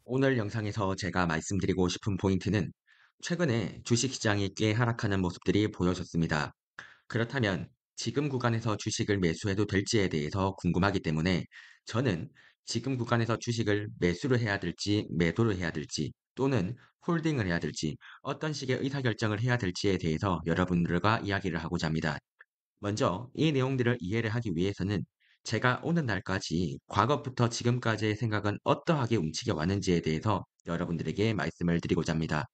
오늘 영상에서 제가 말씀드리고 싶은 포인트는 최근에 주식시장이 꽤 하락하는 모습들이 보여졌습니다. 그렇다면 지금 구간에서 주식을 매수해도 될지에 대해서 궁금하기 때문에 저는 지금 구간에서 주식을 매수를 해야 될지 매도를 해야 될지 또는 홀딩을 해야 될지 어떤 식의 의사결정을 해야 될지에 대해서 여러분들과 이야기를 하고자 합니다. 먼저 이 내용들을 이해를 하기 위해서는 제가 오는 날까지 과거부터 지금까지의 생각은 어떠하게 움직여 왔는지에 대해서 여러분들에게 말씀을 드리고자 합니다.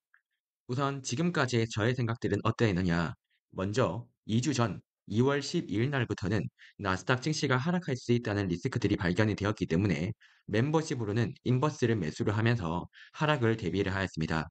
우선 지금까지의 저의 생각들은 어떠했느냐. 먼저 2주 전 2월 12일 날부터는 나스닥 증시가 하락할 수 있다는 리스크들이 발견이 되었기 때문에 멤버십으로는 인버스를 매수를 하면서 하락을 대비를 하였습니다.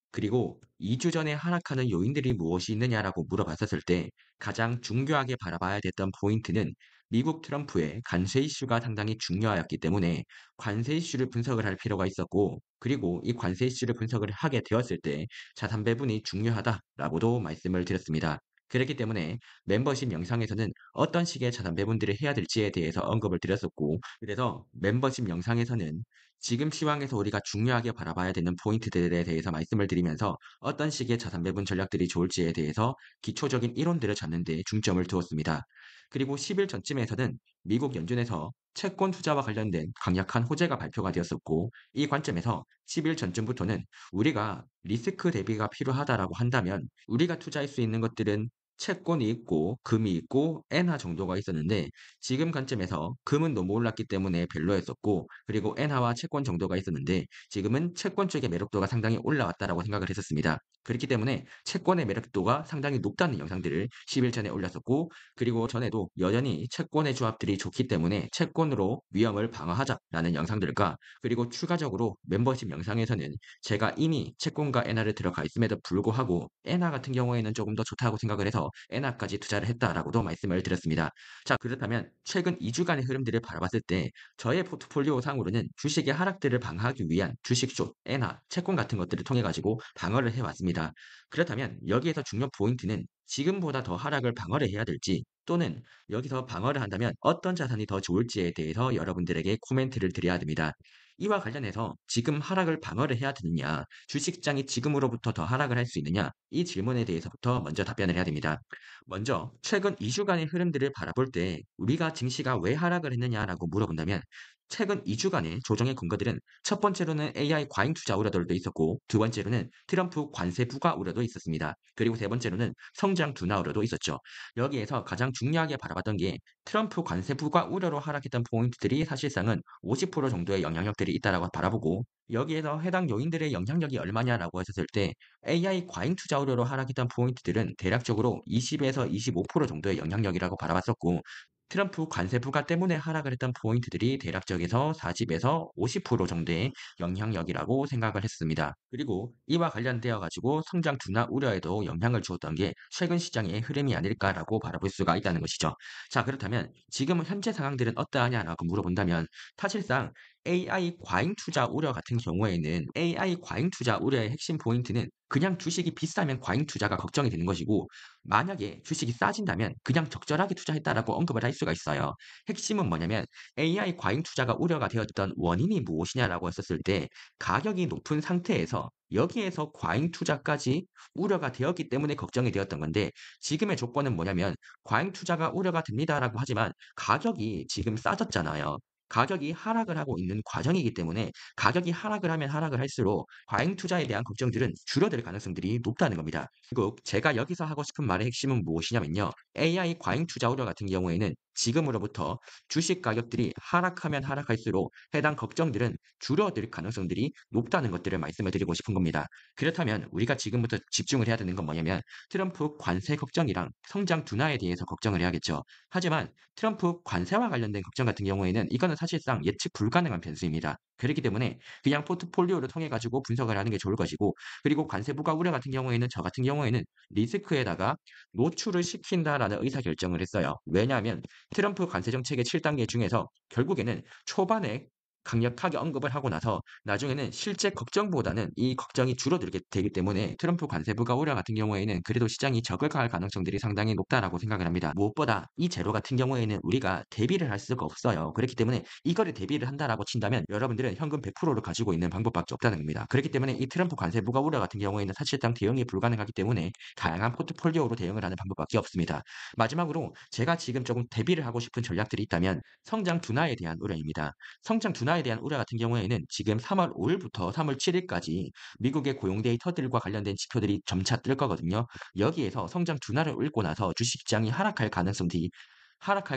그리고 2주 전에 하락하는 요인들이 무엇이 있느냐라고 물어봤었을 때 가장 중요하게 바라봐야 됐던 포인트는 미국 트럼프의 관세 이슈가 상당히 중요하였기 때문에 관세 이슈를 분석을 할 필요가 있었고, 그리고 이 관세 이슈를 분석을 하게 되었을 때 자산 배분이 중요하다라고도 말씀을 드렸습니다. 그렇기 때문에 멤버십 영상에서는 어떤 식의 자산 배분들을 해야 될지에 대해서 언급을 드렸었고, 그래서 멤버십 영상에서는 지금 시황에서 우리가 중요하게 바라봐야 되는 포인트들에 대해서 말씀을 드리면서 어떤 식의 자산 배분 전략들이 좋을지에 대해서 기초적인 이론들을 잡는 데 중점을 두었습니다. 그리고 10일 전쯤에서는 미국 연준에서 채권 투자와 관련된 강력한 호재가 발표가 되었었고, 이 관점에서 10일 전쯤부터는 우리가 리스크 대비가 필요하다라고 한다면 우리가 투자할 수 있는 것들은 채권이 있고 금이 있고 엔화 정도가 있었는데, 지금 관점에서 금은 너무 올랐기 때문에 별로였었고, 그리고 엔화와 채권 정도가 있었는데 지금은 채권 쪽의 매력도가 상당히 올라왔다라고 생각을 했었습니다. 그렇기 때문에 채권의 매력도가 상당히 높다는 영상들을 10일 전에 올렸었고, 그리고 전에도 여전히 채권의 조합들이 좋기 때문에 채권으로 위험을 방어하자라는 영상들과, 그리고 추가적으로 멤버십 영상에서는 제가 이미 채권과 엔화를 들어가 있음에도 불구하고 엔화 같은 경우에는 조금 더 좋다고 생각을 해서 엔화까지 투자를 했다라고도 말씀을 드렸습니다. 자, 그렇다면 최근 2주간의 흐름들을 바라봤을 때 저의 포트폴리오 상으로는 주식의 하락들을 방어하기 위한 주식숏, 엔화, 채권 같은 것들을 통해 가지고 방어를 해왔습니다. 그렇다면 여기에서 중요 포인트는 지금보다 더 하락을 방어를 해야 될지, 또는 여기서 방어를 한다면 어떤 자산이 더 좋을지에 대해서 여러분들에게 코멘트를 드려야 됩니다. 이와 관련해서 지금 하락을 방어를 해야 되느냐, 주식시장이 지금으로부터 더 하락을 할 수 있느냐, 이 질문에 대해서부터 먼저 답변을 해야 됩니다. 먼저 최근 2주간의 흐름들을 바라볼 때 우리가 증시가 왜 하락을 했느냐라고 물어본다면, 최근 2주간의 조정의 근거들은 첫 번째로는 AI 과잉 투자 우려들도 있었고, 두 번째로는 트럼프 관세 부과 우려도 있었습니다. 그리고 세 번째로는 성장 둔화 우려도 있었죠. 여기에서 가장 중요하게 바라봤던 게 트럼프 관세 부과 우려로 하락했던 포인트들이 사실상은 50% 정도의 영향력들이 있다라고 바라보고, 여기에서 해당 요인들의 영향력이 얼마냐라고 했었을 때 AI 과잉 투자 우려로 하락했던 포인트들은 대략적으로 20에서 25% 정도의 영향력이라고 바라봤었고, 트럼프 관세 부과 때문에 하락을 했던 포인트들이 대략적에서 40에서 50% 정도의 영향력이라고 생각을 했습니다. 그리고 이와 관련되어 가지고 성장 둔화 우려에도 영향을 주었던 게 최근 시장의 흐름이 아닐까라고 바라볼 수가 있다는 것이죠. 자, 그렇다면 지금 현재 상황들은 어떠하냐라고 물어본다면, 사실상 AI 과잉 투자 우려 같은 경우에는 AI 과잉 투자 우려의 핵심 포인트는 그냥 주식이 비싸면 과잉 투자가 걱정이 되는 것이고, 만약에 주식이 싸진다면 그냥 적절하게 투자했다라고 언급을 할 수가 있어요. 핵심은 뭐냐면 AI 과잉 투자가 우려가 되었던 원인이 무엇이냐라고 했었을 때, 가격이 높은 상태에서 여기에서 과잉 투자까지 우려가 되었기 때문에 걱정이 되었던 건데, 지금의 조건은 뭐냐면 과잉 투자가 우려가 됩니다라고 하지만 가격이 지금 싸졌잖아요. 가격이 하락을 하고 있는 과정이기 때문에 가격이 하락을 하면 하락을 할수록 과잉 투자에 대한 걱정들은 줄어들 가능성들이 높다는 겁니다. 결국 제가 여기서 하고 싶은 말의 핵심은 무엇이냐면요, AI 과잉 투자 우려 같은 경우에는 지금으로부터 주식 가격들이 하락하면 하락할수록 해당 걱정들은 줄어들 가능성들이 높다는 것들을 말씀을 드리고 싶은 겁니다. 그렇다면 우리가 지금부터 집중을 해야 되는 건 뭐냐면 트럼프 관세 걱정이랑 성장 둔화에 대해서 걱정을 해야겠죠. 하지만 트럼프 관세와 관련된 걱정 같은 경우에는 이거는 사실상 예측 불가능한 변수입니다. 그렇기 때문에 그냥 포트폴리오를 통해 가지고 분석을 하는 게 좋을 것이고, 그리고 관세 부과 우려 같은 경우에는 저 같은 경우에는 리스크에다가 노출을 시킨다라는 의사결정을 했어요. 왜냐하면 트럼프 관세 정책의 7단계 중에서 결국에는 초반에 강력하게 언급을 하고 나서 나중에는 실제 걱정보다는 이 걱정이 줄어들게 되기 때문에 트럼프 관세 부과 우려 같은 경우에는 그래도 시장이 저격할 가능성들이 상당히 높다라고 생각을 합니다. 무엇보다 이 재료 같은 경우에는 우리가 대비를 할 수가 없어요. 그렇기 때문에 이거를 대비를 한다라고 친다면 여러분들은 현금 100%를 가지고 있는 방법밖에 없다는 겁니다. 그렇기 때문에 이 트럼프 관세 부과 우려 같은 경우에는 사실상 대응이 불가능하기 때문에 다양한 포트폴리오로 대응을 하는 방법밖에 없습니다. 마지막으로 제가 지금 조금 대비를 하고 싶은 전략들이 있다면 성장 둔화에 대한 우려입니다. 성장 둔화에 대한 우려 같은 경우에는 지금 3월 5일부터 3월 7일까지 미국의 고용 데이터들과 관련된 지표들이 점차 뜰 거거든요. 여기에서 성장 둔화를 읽고 나서 주식시장이 하락할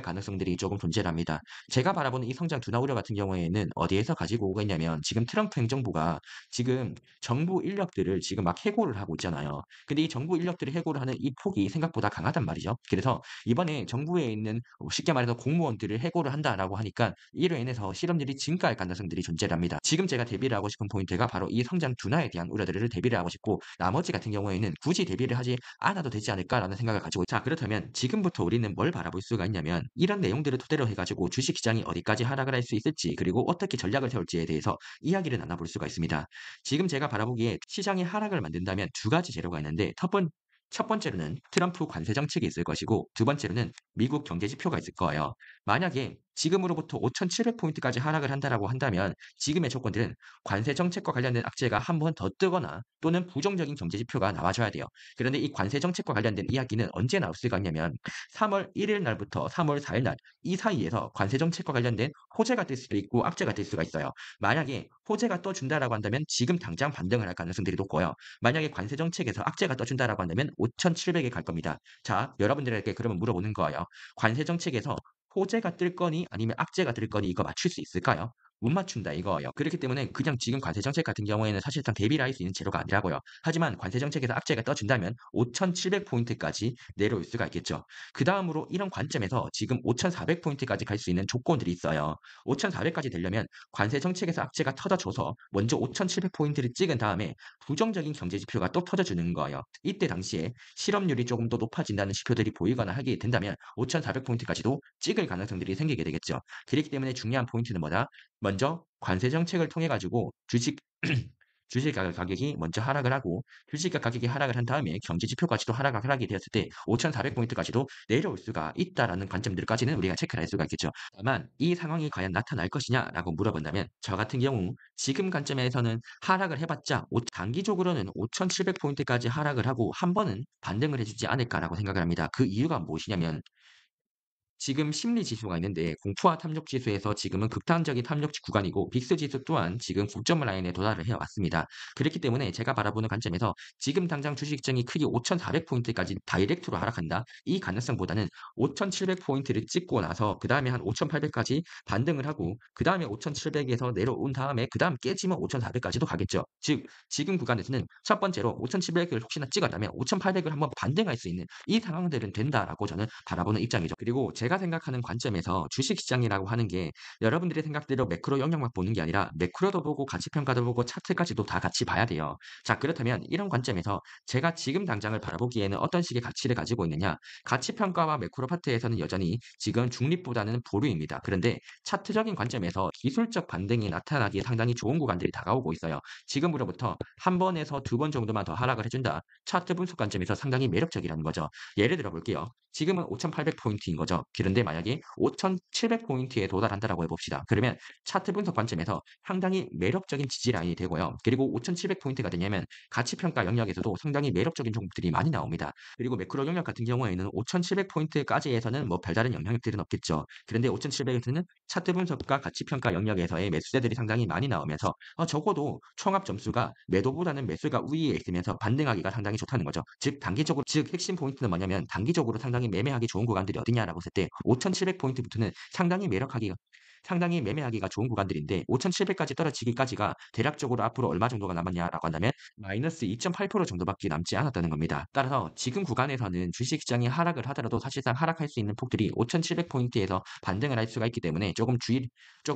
가능성들이 조금 존재를 합니다. 제가 바라보는 이 성장 둔화 우려 같은 경우에는 어디에서 가지고 오고 있냐면 지금 트럼프 행정부가 지금 정부 인력들을 지금 막 해고를 하고 있잖아요. 근데 이 정부 인력들을 해고를 하는 이 폭이 생각보다 강하단 말이죠. 그래서 이번에 정부에 있는 쉽게 말해서 공무원들을 해고를 한다라고 하니까 이로 인해서 실업률이 증가할 가능성들이 존재를 합니다. 지금 제가 대비를 하고 싶은 포인트가 바로 이 성장 둔화에 대한 우려들을 대비를 하고 싶고 나머지 같은 경우에는 굳이 대비를 하지 않아도 되지 않을까라는 생각을 가지고 자 그렇다면 지금부터 우리는 뭘 바라볼 수가 있냐면 이런 내용들을 토대로 해가지고 주식시장이 어디까지 하락을 할 수 있을지 그리고 어떻게 전략을 세울지에 대해서 이야기를 나눠볼 수가 있습니다. 지금 제가 바라보기에 시장이 하락을 만든다면 두 가지 재료가 있는데 첫 번째로는 트럼프 관세 정책이 있을 것이고 두 번째로는 미국 경제 지표가 있을 거예요. 만약에 지금으로부터 5,700포인트까지 하락을 한다라고 한다면 지금의 조건들은 관세 정책과 관련된 악재가 한 번 더 뜨거나 또는 부정적인 경제 지표가 나와줘야 돼요. 그런데 이 관세 정책과 관련된 이야기는 언제 나올 수가 있냐면 3월 1일 날부터 3월 4일 날 이 사이에서 관세 정책과 관련된 호재가 뜰 수도 있고 악재가 뜰 수가 있어요. 만약에 호재가 떠준다라고 한다면 지금 당장 반등을 할 가능성들이 높고요. 만약에 관세 정책에서 악재가 떠준다라고 한다면 5,700에 갈 겁니다. 자, 여러분들에게 그러면 물어보는 거예요. 관세 정책에서 호재가 뜰 거니 아니면 악재가 뜰 거니 이거 맞출 수 있을까요? 못 맞춘다 이거예요. 그렇기 때문에 그냥 지금 관세 정책 같은 경우에는 사실상 대비를 할 수 있는 재료가 아니라고요. 하지만 관세 정책에서 악재가 떠준다면 5,700포인트까지 내려올 수가 있겠죠. 그다음으로 이런 관점에서 지금 5,400포인트까지 갈 수 있는 조건들이 있어요. 5,400까지 되려면 관세 정책에서 악재가 터져줘서 먼저 5,700포인트를 찍은 다음에 부정적인 경제 지표가 또 터져주는 거예요. 이때 당시에 실업률이 조금 더 높아진다는 지표들이 보이거나 하게 된다면 5,400포인트까지도 찍을 가능성들이 생기게 되겠죠. 그렇기 때문에 중요한 포인트는 뭐다? 먼저 관세 정책을 통해 가지고 주식 가격이 먼저 하락을 하고 가격이 하락을 한 다음에 경제 지표까지도 하락이 되었을 때 5,400포인트까지도 내려올 수가 있다라는 관점들까지는 우리가 체크를 할 수가 있겠죠. 다만 이 상황이 과연 나타날 것이냐라고 물어본다면 저 같은 경우 지금 관점에서는 하락을 해봤자 단기적으로는 5,700포인트까지 하락을 하고 한 번은 반등을 해주지 않을까라고 생각을 합니다. 그 이유가 무엇이냐면 지금 심리 지수가 있는데 공포와 탐욕 지수에서 지금은 극단적인 탐욕 구간이고 빅스 지수 또한 지금 고점 라인에 도달을 해왔습니다. 그렇기 때문에 제가 바라보는 관점에서 지금 당장 주식시장이 크게 5,400포인트까지 다이렉트로 하락한다. 이 가능성보다는 5,700포인트를 찍고 나서 그 다음에 한 5,800까지 반등을 하고 그 다음에 5,700에서 내려온 다음에 그 다음 깨지면 5,400까지도 가겠죠. 즉 지금 구간에서는 첫 번째로 5,700을 혹시나 찍었다면 5,800을 한번 반등할 수 있는 이 상황들은 된다라고 저는 바라보는 입장이죠. 그리고 제가 생각하는 관점에서 주식시장이라고 하는 게 여러분들의 생각대로 매크로 영역만 보는 게 아니라 매크로도 보고 가치평가도 보고 차트까지도 다 같이 봐야 돼요. 자, 그렇다면 이런 관점에서 제가 지금 당장을 바라보기에는 어떤 식의 가치를 가지고 있느냐? 가치평가와 매크로 파트에서는 여전히 지금 중립보다는 보류입니다. 그런데 차트적인 관점에서 기술적 반등이 나타나기에 상당히 좋은 구간들이 다가오고 있어요. 지금으로부터 한 번에서 두 번 정도만 더 하락을 해준다. 차트 분석 관점에서 상당히 매력적이라는 거죠. 예를 들어 볼게요. 지금은 5,800포인트인 거죠. 그런데 만약에 5,700포인트에 도달한다라고 해봅시다. 그러면 차트 분석 관점에서 상당히 매력적인 지지 라인이 되고요. 그리고 5,700포인트가 되냐면 가치평가 영역에서도 상당히 매력적인 종목들이 많이 나옵니다. 그리고 매크로 영역 같은 경우에는 5,700포인트까지에서는 뭐 별다른 영향력들은 없겠죠. 그런데 5,700에서는 차트 분석과 가치평가 영역에서의 매수세들이 상당히 많이 나오면서 적어도 총합 점수가 매도보다는 매수가 우위에 있으면서 반등하기가 상당히 좋다는 거죠. 즉 핵심 포인트는 뭐냐면 단기적으로 상당히 매매하기 좋은 구간들이 어디냐라고 했을 때 5,700포인트부터는 상당히 매매하기가 좋은 구간들인데 5,700까지 떨어지기까지가 대략적으로 앞으로 얼마 정도가 남았냐라고 한다면 마이너스 2.8% 정도밖에 남지 않았다는 겁니다. 따라서 지금 구간에서는 주식시장이 하락을 하더라도 사실상 하락할 수 있는 폭들이 5,700포인트에서 반등을 할 수가 있기 때문에 조금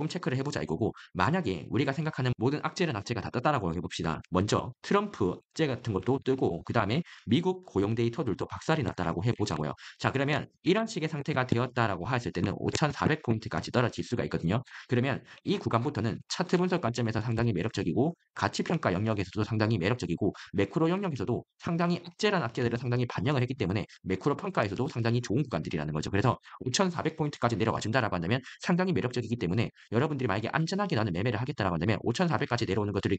체크를 해보자 이거고 만약에 우리가 생각하는 모든 악재는 악재가 다 떴다라고 해봅시다. 먼저 트럼프 악재 같은 것도 뜨고 그 다음에 미국 고용 데이터들도 박살이 났다라고 해보자고요. 자 그러면 이런 식의 상태가 되었다라고 했을 때는 5,400포인트까지 떨어질 수가 있거든요. 있거든요. 그러면 이 구간부터는 차트 분석 관점에서 상당히 매력적이고 가치 평가 영역에서도 상당히 매력적이고 매크로 영역에서도 상당히 악재란 악재들을 상당히 반영을 했기 때문에 매크로 평가에서도 상당히 좋은 구간들이라는 거죠. 그래서 5,400포인트까지 내려와 준다라고 한다면 상당히 매력적이기 때문에 여러분들이 만약에 안전하게 나는 매매를 하겠다라고 한다면 5,400까지 내려오는 것들을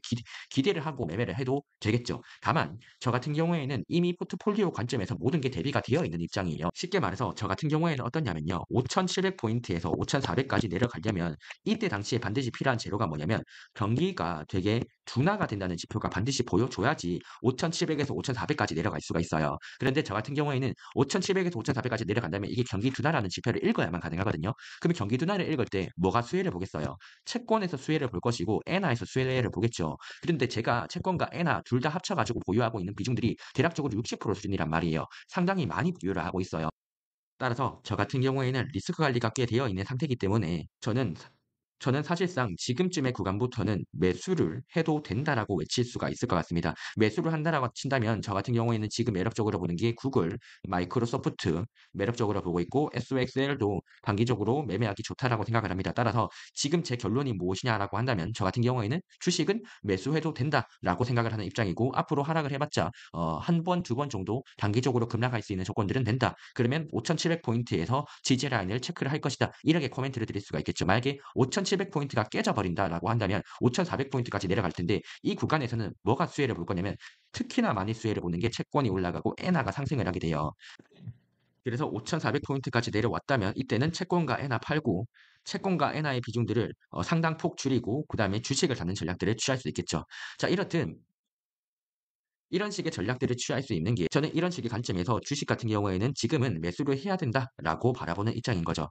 기대를 하고 매매를 해도 되겠죠. 다만 저 같은 경우에는 이미 포트폴리오 관점에서 모든 게 대비가 되어 있는 입장이에요. 쉽게 말해서 저 같은 경우에는 어떠냐면요. 5,700포인트에서 5,400까지 내려가려면 이때 당시에 반드시 필요한 재료가 뭐냐면 경기가 되게 둔화가 된다는 지표가 반드시 보여줘야지 5,700에서 5,400까지 내려갈 수가 있어요. 그런데 저 같은 경우에는 5,700에서 5,400까지 내려간다면 이게 경기 둔화라는 지표를 읽어야만 가능하거든요. 그러면 경기 둔화를 읽을 때 뭐가 수혜를 보겠어요? 채권에서 수혜를 볼 것이고 엔화에서 수혜를 보겠죠. 그런데 제가 채권과 엔화 둘 다 합쳐가지고 보유하고 있는 비중들이 대략적으로 60% 수준이란 말이에요. 상당히 많이 보유를 하고 있어요. 따라서 저 같은 경우에는 리스크 관리가 꽤 되어 있는 상태이기 때문에 저는 사실상 지금쯤의 구간부터는 매수를 해도 된다라고 외칠 수가 있을 것 같습니다. 매수를 한다라고 친다면 저 같은 경우에는 지금 매력적으로 보는 게 구글, 마이크로소프트 매력적으로 보고 있고 SOXL도 단기적으로 매매하기 좋다라고 생각을 합니다. 따라서 지금 제 결론이 무엇이냐라고 한다면 저 같은 경우에는 주식은 매수해도 된다라고 생각을 하는 입장이고 앞으로 하락을 해봤자 한 번, 두 번 정도 단기적으로 급락할 수 있는 조건들은 된다. 그러면 5,700포인트에서 지지 라인을 체크를 할 것이다. 이렇게 코멘트를 드릴 수가 있겠죠. 만약에 5,700포인트가 깨져버린다라고 한다면 5,400포인트까지 내려갈 텐데 이 구간에서는 뭐가 수혜를 볼 거냐면 특히나 많이 수혜를 보는 게 채권이 올라가고 엔화가 상승을 하게 돼요. 그래서 5,400포인트까지 내려왔다면 이때는 채권과 엔화 팔고 채권과 엔화의 비중들을 상당폭 줄이고 그다음에 주식을 사는 전략들을 취할 수 있겠죠. 자, 이렇듯 이런 식의 전략들을 취할 수 있는 게 저는 이런 식의 관점에서 주식 같은 경우에는 지금은 매수를 해야 된다라고 바라보는 입장인 거죠.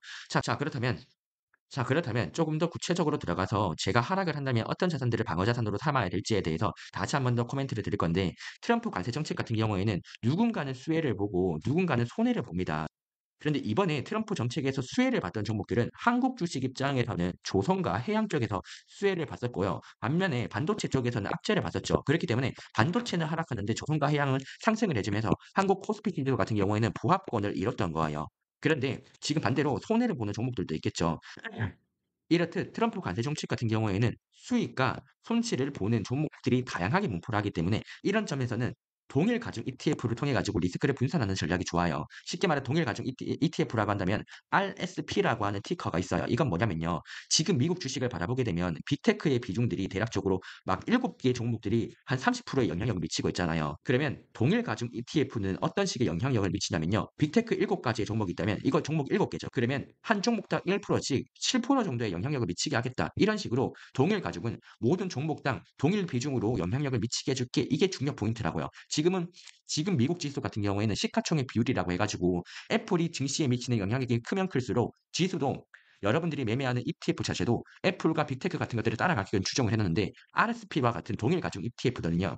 그렇다면 조금 더 구체적으로 들어가서 제가 하락을 한다면 어떤 자산들을 방어 자산으로 삼아야 될지에 대해서 다시 한 번 더 코멘트를 드릴 건데 트럼프 관세 정책 같은 경우에는 누군가는 수혜를 보고 누군가는 손해를 봅니다. 그런데 이번에 트럼프 정책에서 수혜를 봤던 종목들은 한국 주식 입장에서는 조선과 해양 쪽에서 수혜를 봤었고요. 반면에 반도체 쪽에서는 악재를 봤었죠. 그렇기 때문에 반도체는 하락하는데 조선과 해양은 상승을 해주면서 한국 코스피 지수 같은 경우에는 부합권을 이뤘던 거예요. 그런데 지금 반대로 손해를 보는 종목들도 있겠죠. 이렇듯 트럼프 관세 정책 같은 경우에는 수익과 손실을 보는 종목들이 다양하게 분포를 하기 때문에 이런 점에서는 동일 가중 ETF를 통해 가지고 리스크를 분산하는 전략이 좋아요. 쉽게 말해 동일 가중 ETF라고 한다면 RSP라고 하는 티커가 있어요. 이건 뭐냐면요. 지금 미국 주식을 바라보게 되면 빅테크의 비중들이 대략적으로 막 7개의 종목들이 한 30%의 영향력을 미치고 있잖아요. 그러면 동일 가중 ETF는 어떤 식의 영향력을 미치냐면요. 빅테크 7가지의 종목이 있다면 이거 종목 7개죠. 그러면 한 종목당 1%씩 7% 정도의 영향력을 미치게 하겠다. 이런 식으로 동일 가죽은 모든 종목당 동일 비중으로 영향력을 미치게 해줄게. 이게 중요 포인트라고요. 지금 미국 지수 같은 경우에는 시가총액 비율이라고 해가지고 애플이 증시에 미치는 영향력이 크면 클수록 지수도 여러분들이 매매하는 ETF 자체도 애플과 빅테크 같은 것들을 따라가기는 추정을 해놨는데 RSP와 같은 동일 가죽 ETF들은요.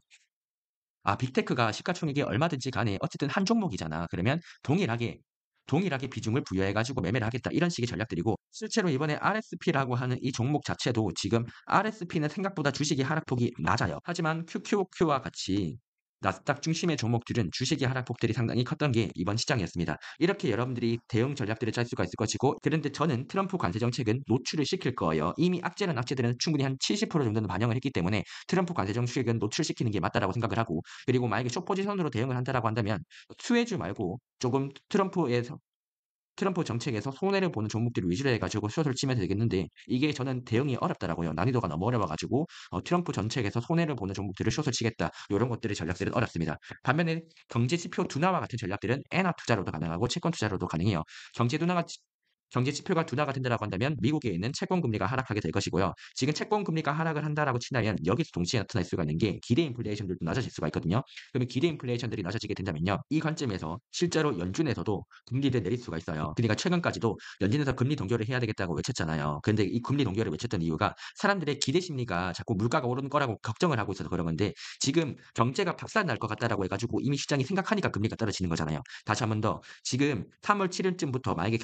빅테크가 시가총액이 얼마든지 간에 어쨌든 한 종목이잖아. 그러면 동일하게 비중을 부여해 가지고 매매를 하겠다. 이런 식의 전략들이고 실제로 이번에 RSP라고 하는 이 종목 자체도 지금 RSP는 생각보다 주식의 하락폭이 낮아요. 하지만 QQQ와 같이 나스닥 중심의 종목들은 주식의 하락폭들이 상당히 컸던 게 이번 시장이었습니다. 이렇게 여러분들이 대응 전략들을 짤 수가 있을 것이고 그런데 저는 트럼프 관세 정책은 노출을 시킬 거예요. 이미 악재는 악재들은 충분히 한 70% 정도는 반영을 했기 때문에 트럼프 관세 정책은 노출시키는 게 맞다라고 생각을 하고 그리고 만약에 숏포지션으로 대응을 한다라고 한다면 수혜주 말고 조금 트럼프 정책에서 손해를 보는 종목들을 위주로 해가지고 숏을 치면 되겠는데 이게 저는 대응이 어렵더라고요. 난이도가 너무 어려워가지고 트럼프 정책에서 손해를 보는 종목들을 숏을 치겠다. 이런 것들의 전략들은 어렵습니다. 반면에 경제 지표 둔화와 같은 전략들은 엔화 투자로도 가능하고 채권 투자로도 가능해요. 경제 둔화가 경제 지표가 둔화가 된다라고 한다면 미국에 있는 채권 금리가 하락하게 될 것이고요. 지금 채권 금리가 하락을 한다라고 친다면 여기서 동시에 나타날 수가 있는 게 기대 인플레이션들도 낮아질 수가 있거든요. 그러면 기대 인플레이션들이 낮아지게 된다면요. 이 관점에서 실제로 연준에서도 금리를 내릴 수가 있어요. 그러니까 최근까지도 연준에서 금리 동결을 해야 되겠다고 외쳤잖아요. 근데 이 금리 동결을 외쳤던 이유가 사람들의 기대 심리가 자꾸 물가가 오르는 거라고 걱정을 하고 있어서 그런 건데 지금 경제가 박살 날 것 같다라고 해가지고 이미 시장이 생각하니까 금리가 떨어지는 거잖아요. 다시 한 번 더 지금 3월 7일쯤부터 만약에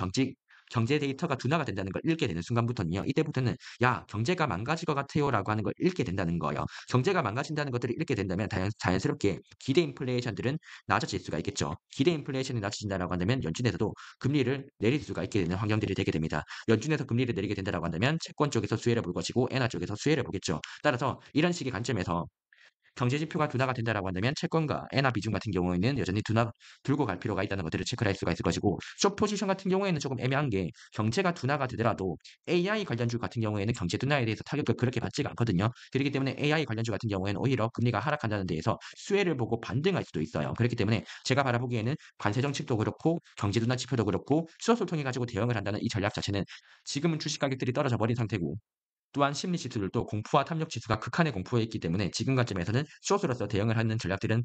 경제 데이터가 둔화가 된다는 걸 읽게 되는 순간부터는요. 이때부터는 "야 경제가 망가질 것 같아요."라고 하는 걸 읽게 된다는 거예요. 경제가 망가진다는 것들을 읽게 된다면 자연스럽게 기대 인플레이션들은 낮아질 수가 있겠죠. 기대 인플레이션이 낮아진다라고 한다면 연준에서도 금리를 내릴 수가 있게 되는 환경들이 되게 됩니다. 연준에서 금리를 내리게 된다라고 한다면 채권 쪽에서 수혜를 볼 것이고 엔화 쪽에서 수혜를 보겠죠. 따라서 이런 식의 관점에서 경제 지표가 둔화가 된다라고 한다면 채권과 엔화 비중 같은 경우에는 여전히 들고 갈 필요가 있다는 것들을 체크를 할 수가 있을 것이고 숏 포지션 같은 경우에는 조금 애매한 게 경제가 둔화가 되더라도 AI 관련주 같은 경우에는 경제 둔화에 대해서 타격을 그렇게 받지가 않거든요. 그렇기 때문에 AI 관련주 같은 경우에는 오히려 금리가 하락한다는 데에서 수혜를 보고 반등할 수도 있어요. 그렇기 때문에 제가 바라보기에는 관세 정책도 그렇고 경제 둔화 지표도 그렇고 수업을 통해 가지고 대응을 한다는 이 전략 자체는 지금은 주식 가격들이 떨어져 버린 상태고 또한 심리 지수들도 공포와 탐욕 지수가 극한의 공포에 있기 때문에 지금 관점에서는 숏으로서 대응을 하는 전략들은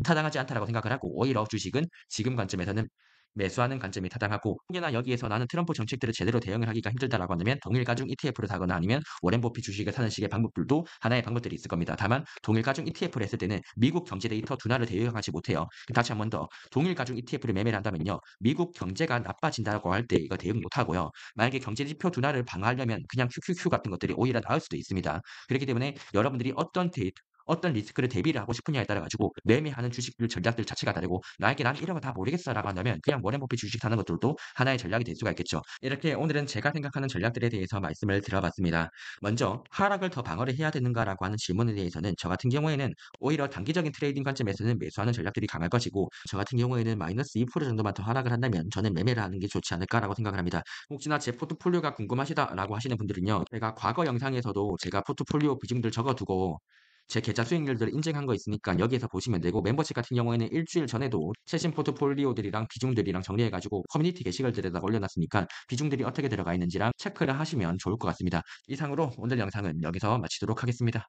타당하지 않다라고 생각을 하고 오히려 주식은 지금 관점에서는 매수하는 관점이 타당하고 혹여나 여기에서 나는 트럼프 정책들을 제대로 대응을 하기가 힘들다라고 한다면 동일 가중 ETF를 사거나 아니면 워렌 버핏 주식을 사는 식의 방법들도 하나의 방법들이 있을 겁니다. 다만 동일 가중 ETF를 했을 때는 미국 경제 데이터 둔화를 대응하지 못해요. 다시 한 번 더 동일 가중 ETF를 매매를 한다면요. 미국 경제가 나빠진다고 할 때 이거 대응 못 하고요. 만약에 경제 지표 둔화를 방어하려면 그냥 QQQ 같은 것들이 오히려 나을 수도 있습니다. 그렇기 때문에 여러분들이 어떤 리스크를 대비를 하고 싶으냐에 따라 가지고 매매하는 주식들 전략들 자체가 다르고 나에게 "난 이런 거 다 모르겠어."라고 한다면 그냥 워렌 버핏 주식 사는 것들도 하나의 전략이 될 수가 있겠죠. 이렇게 오늘은 제가 생각하는 전략들에 대해서 말씀을 드려봤습니다. 먼저 "하락을 더 방어를 해야 되는가?"라고 하는 질문에 대해서는 저 같은 경우에는 오히려 단기적인 트레이딩 관점에서는 매수하는 전략들이 강할 것이고 저 같은 경우에는 마이너스 2% 정도만 더 하락을 한다면 저는 매매를 하는 게 좋지 않을까라고 생각을 합니다. 혹시나 제 포트폴리오가 궁금하시다라고 하시는 분들은요. 제가 과거 영상에서도 제가 포트폴리오 비중들 적어 두고 제 계좌 수익률들을 인증한 거 있으니까 여기에서 보시면 되고 멤버십 같은 경우에는 일주일 전에도 최신 포트폴리오들이랑 비중들이랑 정리해 가지고 커뮤니티 게시글들에다가 올려놨으니까 비중들이 어떻게 들어가 있는지랑 체크를 하시면 좋을 것 같습니다. 이상으로 오늘 영상은 여기서 마치도록 하겠습니다.